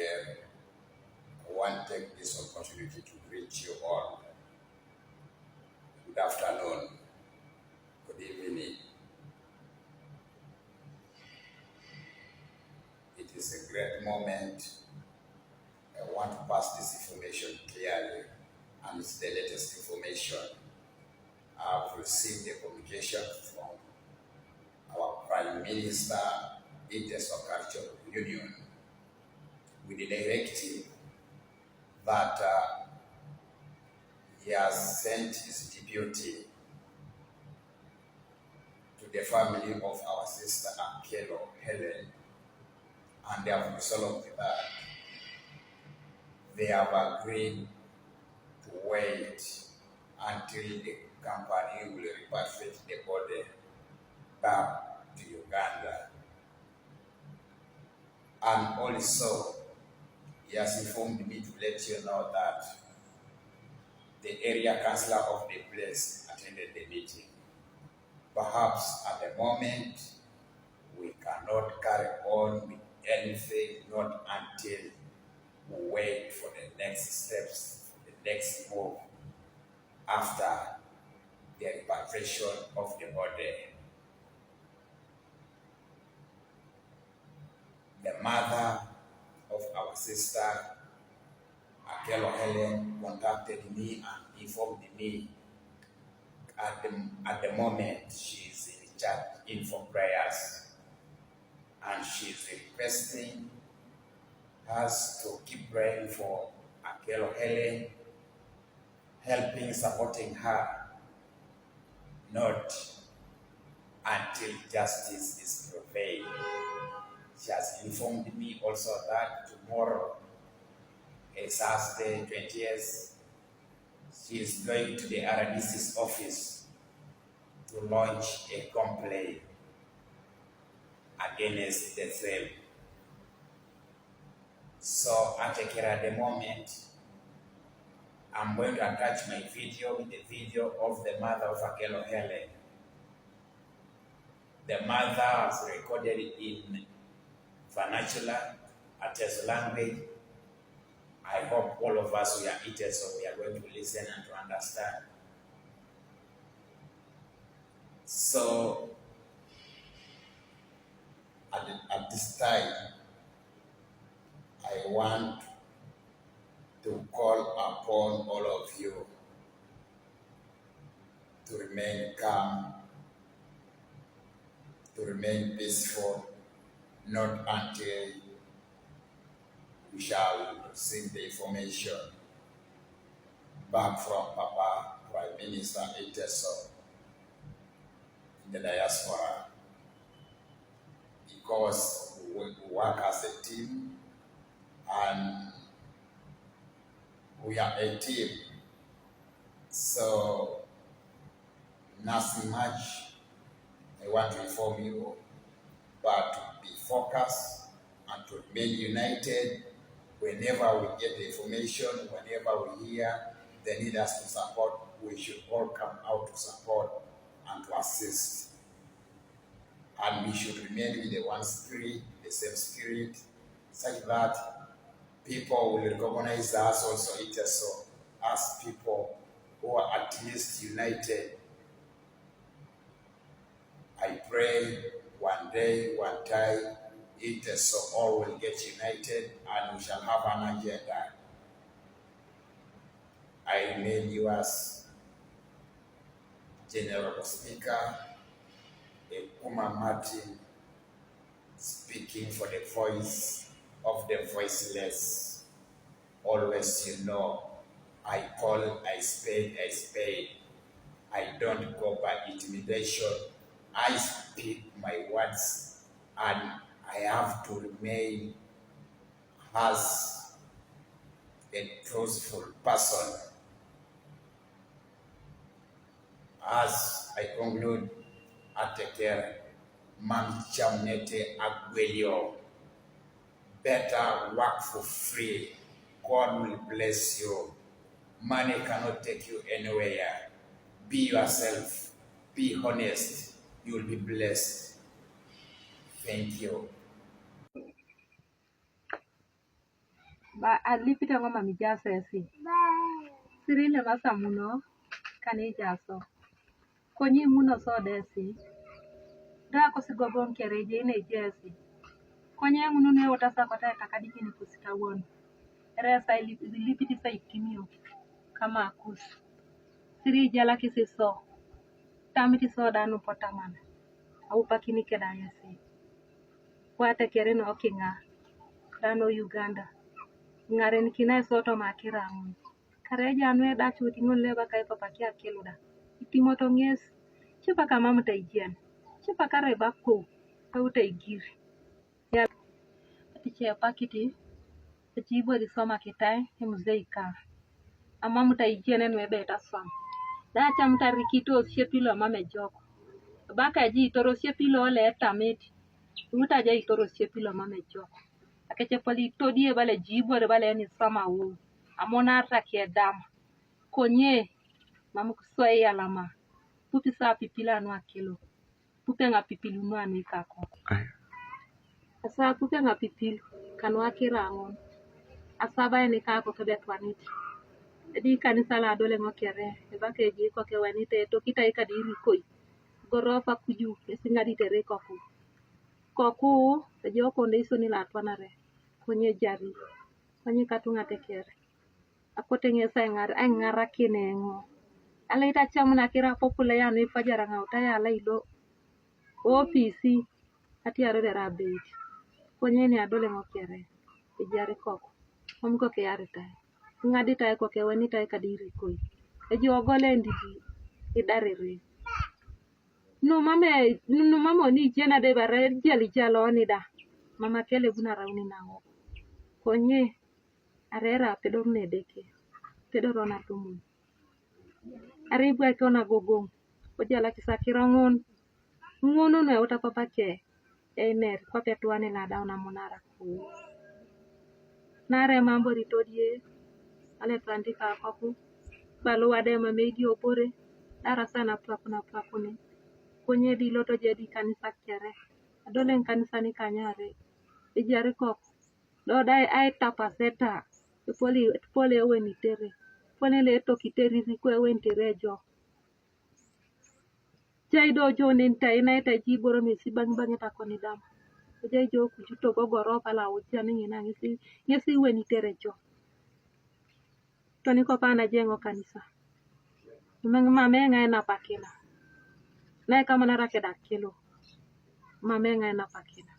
Care. I want to take this opportunity to greet you all. Good afternoon, good evening. It is a great moment. I want to pass this information clearly, and it's the latest information. I've received a communication from our Prime Minister, Inter-Cultural Union, with the directive that he has sent his deputy to the family of our sister Akelo Helen, and they have resolved that they have agreed to wait until the company will repatriate the body back to Uganda. And also, he has informed me to let you know that the area councillor of the place attended the meeting. Perhaps at the moment, we cannot carry on with anything, not until we wait for the next steps, for the next move after the repatriation of the body. The mother of our sister, Akelo Helen, contacted me and informed me at the moment she's in charge in for prayers, and she's requesting us to keep praying for Akelo Helen, helping, supporting her, not until justice is prevailed. She has informed me also that tomorrow is Thursday, 20th. She is going to the RDC's office to launch a complaint against the same. So at the moment, I'm going to attach my video with the video of the mother of Akelo Helen. The mother has recorded in vernacular, Ateso language. I hope all of us, we are eaters, so we are going to listen and to understand. So, at this time, I want to call upon all of you to remain calm, to remain peaceful, not until we shall receive the information back from Papa Prime Minister Inteso in the diaspora, because we work as a team and we are a team. So nothing much I want to inform you, but to be focused and to remain united. Whenever we get the information, whenever we hear the need us to support, we should all come out to support and to assist. And we should remain with the one spirit, the same spirit, such that people will recognize us also so as people who are at least united. I pray one day, one time, so all will get united and we shall have an agenda. I remain yours, General Speaker Ekuma Martin, speaking for the voice of the voiceless. Always, you know, I call a spade a spade. I don't go by intimidation. I speak my words, and I have to remain as a truthful person. As I conclude, I take care. Mam Chamnete Aguelio. Better work for free. God will bless you. Money cannot take you anywhere. Be yourself. Be honest. You will be blessed. Thank you. ba alipita ngoma mijasa esi sirile masa muno kani jaso konyi muno so desi da ko sigobon kereje ne jesi konye muno ne wota sa kota kakadi kini kusita won resa ilipiti sa itimio kama akus siri jala kisi so tamiti so danu potamana au pakini keda yesi kwate kere no kinga dano Uganda ngaren kinai soto makirangun kareja anwe da chuti ngun leba kai papa kia keluda itimo to nges chupa kama mutaijian chupa kare bakko tauta igiri ya tiche pakiti tichibo di soma kitai muzeika ama mutaijian enwe beta som da cha mutarikito shepilo mame joko baka ji toro shepilo le tameti muta ja itoro shepilo mame joko akeche poli todie bale jibo de bale ni sama wu amona rakie dam konye mamu kusoi alama pupi sa pipila no akilo pupi nga pipilu no anika ko asa pupi nga pipilu kanwa kirangon asa ba ni ka ko kebe twaniti edi kanisa la dole ngokere e bake ji ko ke wanite to kita ikadiri koi gorofa kuju esingadi tere koku joko ndeiso ni la twanare konye jari konye katunga tekere akote ngesa ngara kinengo ala ita chamuna kira popula ya ni fajara ngauta ya la ilo ofisi ati aro de rabet konye ni adole ngokere jari koko omko ke yarita ngadi ta ko ke wani ta kadiri koi eji ogole ndidi idarere no mama ni jena de bare jali jalo ni da mama kele buna rauni nango konye arera pedor ne deke pedor na tumu aribu akona gogong ojala kisakira ngono no uta papa ke ener kwa petuane la dauna monara ku nare mambo ritodie ale tandika koku balu ade mamegi opore dara sana prakune konye di loto jadi kanisa kere adole kanisa ni kanyare ijari kok do dai ai tapaseta pole weni tere pole le to kiteri kwe wen terejo jai do jonen tai na ta jiboro mi sibang bang ta konidam jai jo kujuto go goro pala ujani ngina ngisi weni terejo toni ko pana jengo kanisa mame ngai na pakina na kama na rake dakilo mame ngai na pakina